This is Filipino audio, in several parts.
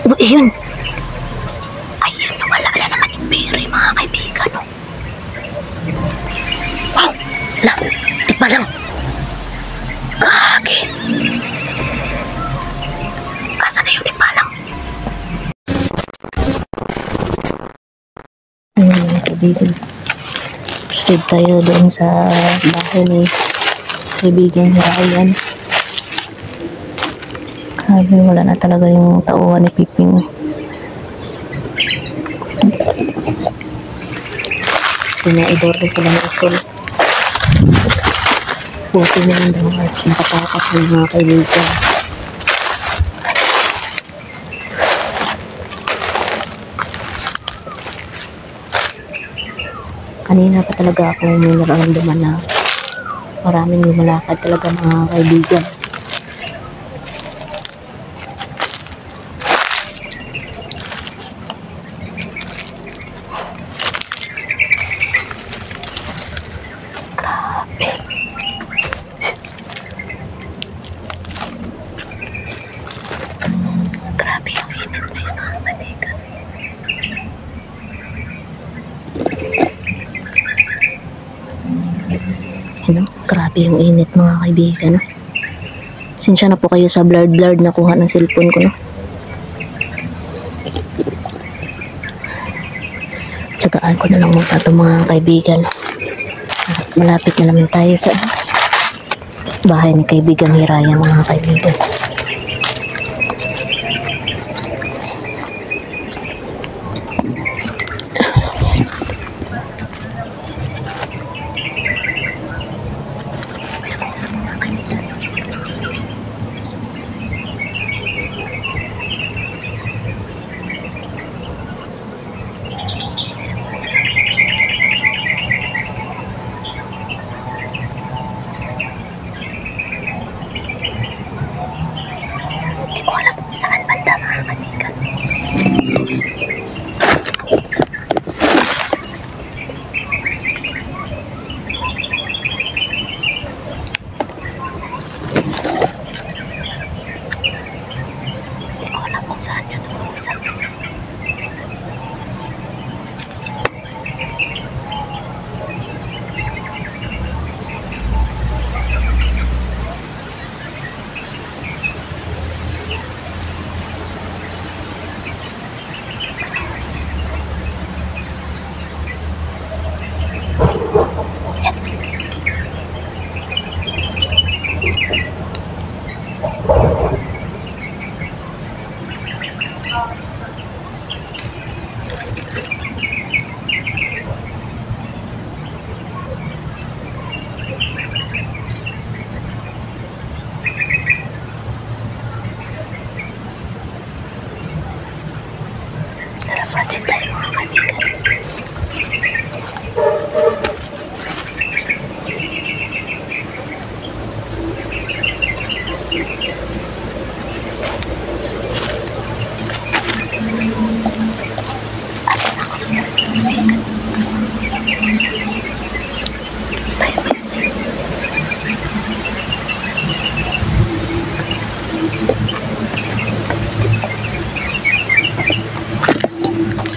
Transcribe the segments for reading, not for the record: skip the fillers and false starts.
Oh, ayun. Ayun, nawala na naman yung pera, mga kaibigan. Oh. Wow! Wala, di pa lang. Gagi. Asa na yung tipalang? Mga kaibigan. Straight tayo doon sa bahay ni kaibigan ni Ryan. Grabe, wala na talaga yung tauhan ni Piping. Pinaidorder sila ng isol. Buti na lang daw at nakatakas ng mga kaibigan. Kanina pa talaga ako may nararamdaman na maraming lumalakad talaga mga kaibigan. Grabe. Grabe yung init na yun mga kaibigan. Grabe yung init mga kaibigan. Sinsya na po kayo sa blurred na kuha ng cellphone ko, no? Tsagaan ko na lang muna ito mga kaibigan. Malapit na naman tayo sa bahay ni kaibigan ni Ryan mga kaibigan. Saan banda mga kaibigan? Hindi ko alam kung saan yun nag-uusap. Pansin tayo mga kaibigan.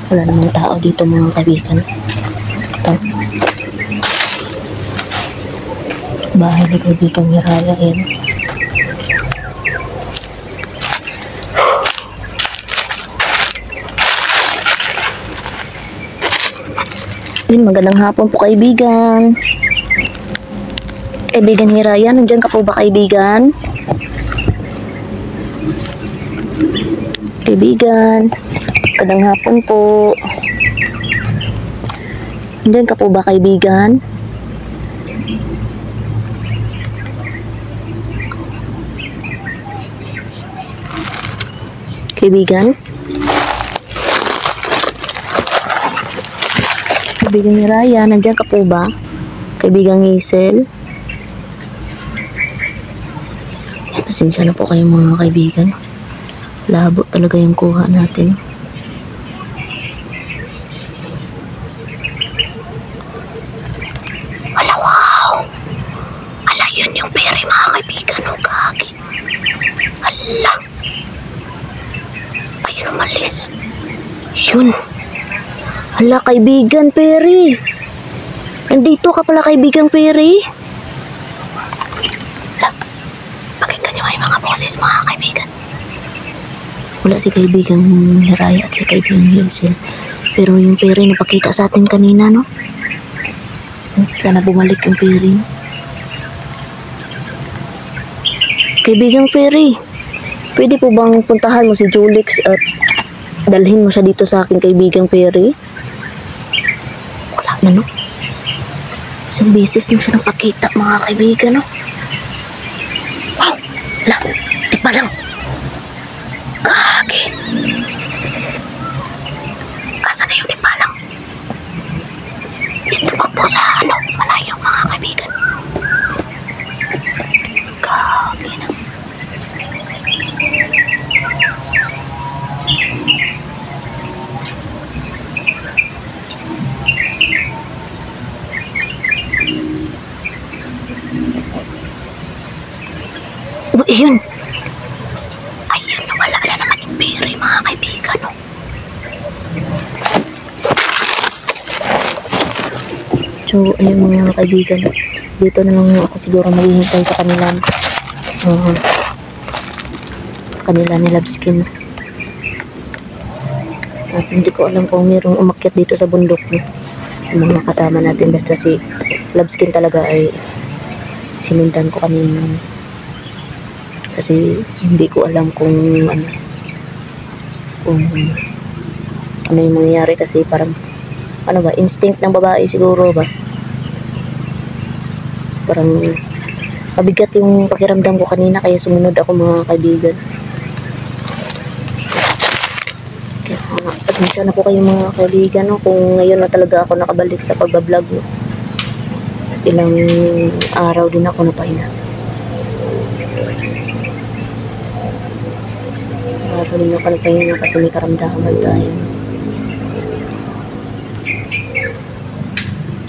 Wala namang tao dito mga kaibigan. Ito. Bahay ni kaibigan ni Raya yan. Magandang hapon po kaibigan. Kaibigan ni Raya, nandyan ka po ba kaibigan? Kaibigan. Magandang hapon po. Nandiyan ka po ba kaibigan? Kaibigan? Kaibigan ni Raya, nandiyan ka po ba? Kaibigan Hazel? Pasensya na po kayo mga kaibigan. Labo talaga yung kuha natin. Yun yung pera mga kaibigan, no, gagi. Ala. Ay, Ayun, umalis. Yun. Hala, kaibigan Perry. Nandito ka pala, kaibigan Perry. Hala, pakinggan niyo ay mga boses, mga kaibigan. Wala si kaibigan Raya at si kaibigan Hazel. Pero yung Perry napakita sa atin kanina, no? Sana bumalik yung Perry. Kaibigang Perry, pwede po bang puntahan mo si Julix at dalhin mo siya dito sa aking kaibigang Perry? Wala na, no? Isang beses na siya napakita, mga kaibigan, no? Wow! Wala! Di pa lang! Kage! Asa na yung di pa lang? Dito pa po sa, malayo, mga kaibigan. Kage na. Ayun. Ayun, nawala na naman yung Perry, mga kaibigan, no? So, ayun mga kaibigan. Dito na lang ako siguro maghihintay sa kanila. Kanila ni Labskin. At hindi ko alam kung mayroong umakyat dito sa bundok, no? Yung mga kasama natin. Basta si Labskin talaga ay sinundan ko kanina. Kasi hindi ko alam kung ano yung mangyayari, kasi parang instinct ng babae siguro ba, parang mabigat yung pakiramdam ko kanina, kaya sumunod ako, mga kaibigan. Kaya pasensya na po kayo, mga kaibigan, no, kung ngayon na talaga ako nakabalik sa pagbablog, no. Ilang araw din ako napahinga. Rin ako nagpahinga kasi may karamdaman tayo.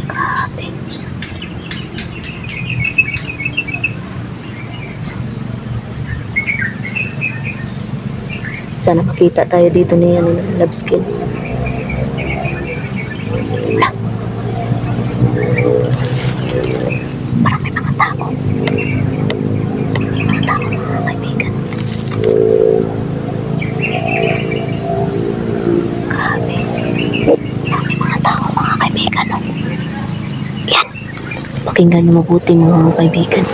Grabe. Sana makita tayo dito ni Labskin. Wala. Parang may mga tao. May mga tao, mga kaibigan. Grabe. May mga tao, mga kaibigan, no? Yan. Pakinggan niyo mabuti, mga kaibigan.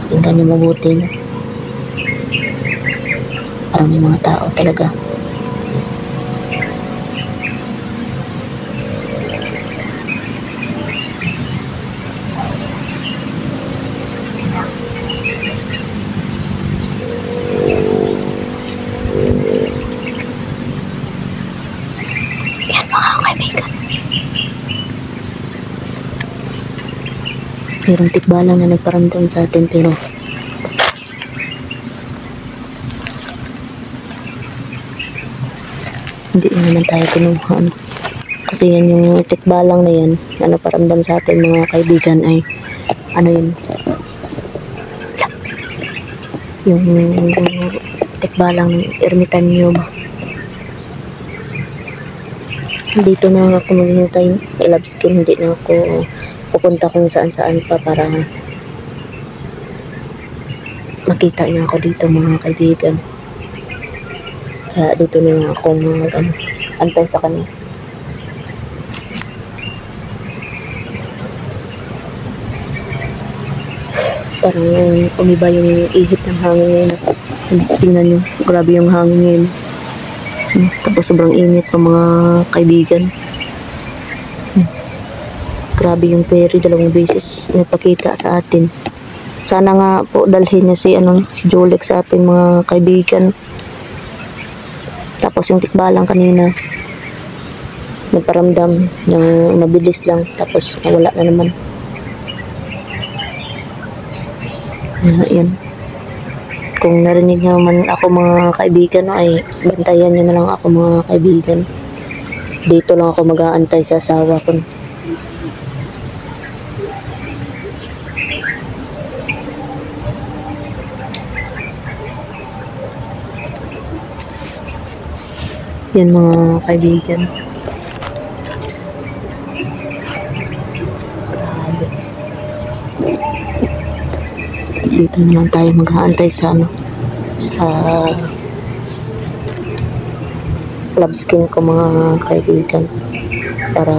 Pakinggan niyo mabuti, no? Parang may mga tao talaga. Yan, mga kaibigan. Mayroong tikbalang na nagparamdam sa atin, pero hindi naman tayo kinuha, no? Kasi yan yung tikbalang na yan na nagparamdam sa atin, mga kaibigan, ay yun, yung tikbalang ermitanyo ba. Dito na ako maghihintay kay Labskin, hindi na ako pupunta kung saan saan pa para makita niya ako dito, mga kaibigan. Kaya dito na lang ako antay sa kanya. Parang umiba yung ihip ng hangin ngayon. Tingnan nyo, grabe yung hangin ngayon. Tapos sobrang init pa, mga kaibigan. Grabe yung Perry, 2 beses nagpakita sa atin. Sana nga po dalhin niya si Julix sa atin, mga kaibigan. Tapos yung tikbalang kanina nagparamdam ng mabilis lang, tapos wala na naman. Yan. Kung narinig naman ako, mga kaibigan, ay bantayan niyo na lang ako, mga kaibigan. Dito lang ako mag-aantay sa asawa ko. Yan mga kaibigan. Grabe. Dito naman tayo mag-aantay sa sa love skin ko mga kaibigan. Para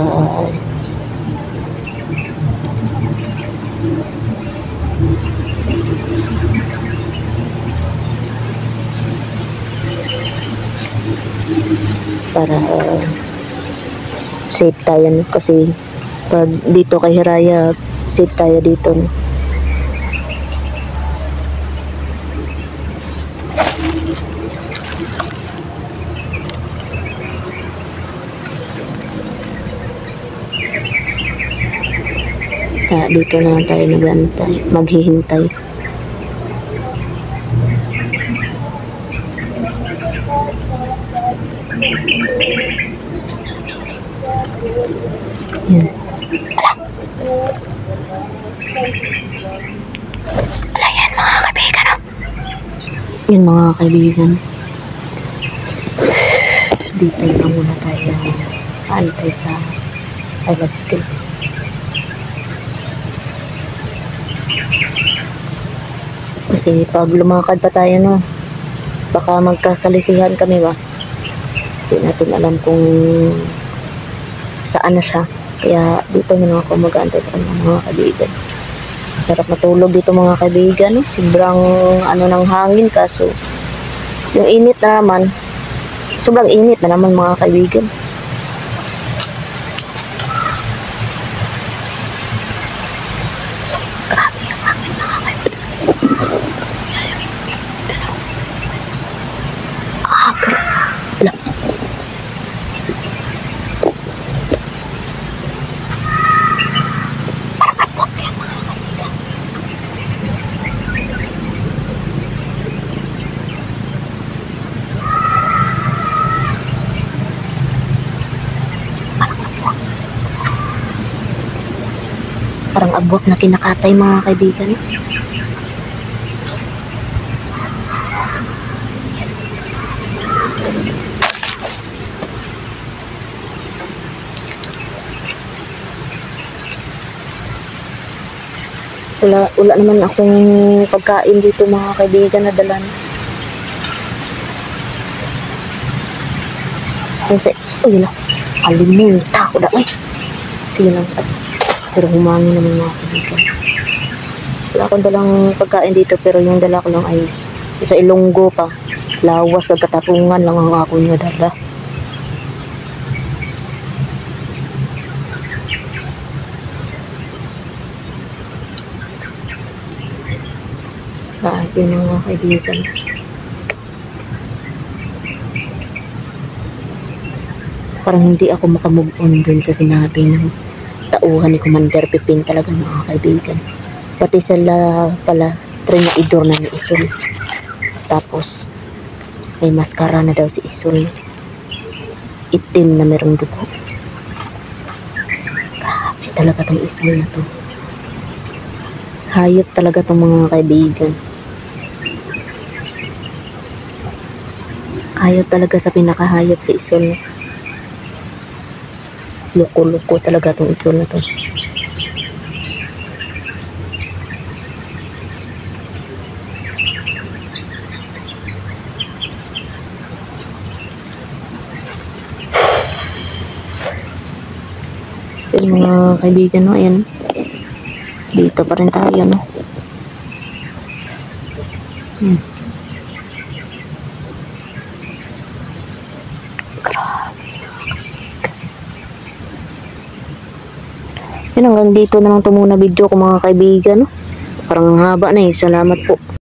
safe tayo no? Kasi pag dito kay Hiraya safe tayo dito no? Dito na lang tayo maghihintay. Yan. Yan mga kaibigan. Yan mga kaibigan. Dito lang muna tayo antay sa love skin. Kasi pag lumakad pa tayo no, baka magkasalisihan kami ba. Hindi natin alam kung saan na siya. Kaya dito na ako mag-aantay sa kanya mga kaibigan. Sarap matulog dito mga kaibigan. No? Sobrang ng hangin kaso yung init na naman. Sobrang init na naman mga kaibigan. Grabe yung hangin mga kaibigan. Grabe. Parang abwak na kinakatay mga kaibigan. Wala naman akong pagkain dito mga kaibigan na dalan. Kasi, uy lang, alimuta ko na. Ay, sige lang. Pero humangin naman mga kaibigan. Wala akong dalang pagkain dito pero yung dala ko lang ay sa Ilonggo pa. Lawas kagkatapungan lang ang ako niya dala. Yun ang mga kaibigan. Parang hindi ako makamove on dun sa sinabi ng tauhan ni Commander Piping talaga mga kaibigan. Pati sila pala trinaidor na ni Isul. Tapos may maskara na daw si Isul. Itim na merong dugo. Grabe talaga tong Isul na to. Hayop talaga tong mga kaibigan. Hayop talaga sa pinakahayop si Isul. Loko-loko talaga tong Isul na to. Yung mga kaibigan no, ayan. Dito pa rin tayo no. Yun, hanggang dito na lang ito muna video ko mga kaibigan. No? Parang haba na eh. Salamat po.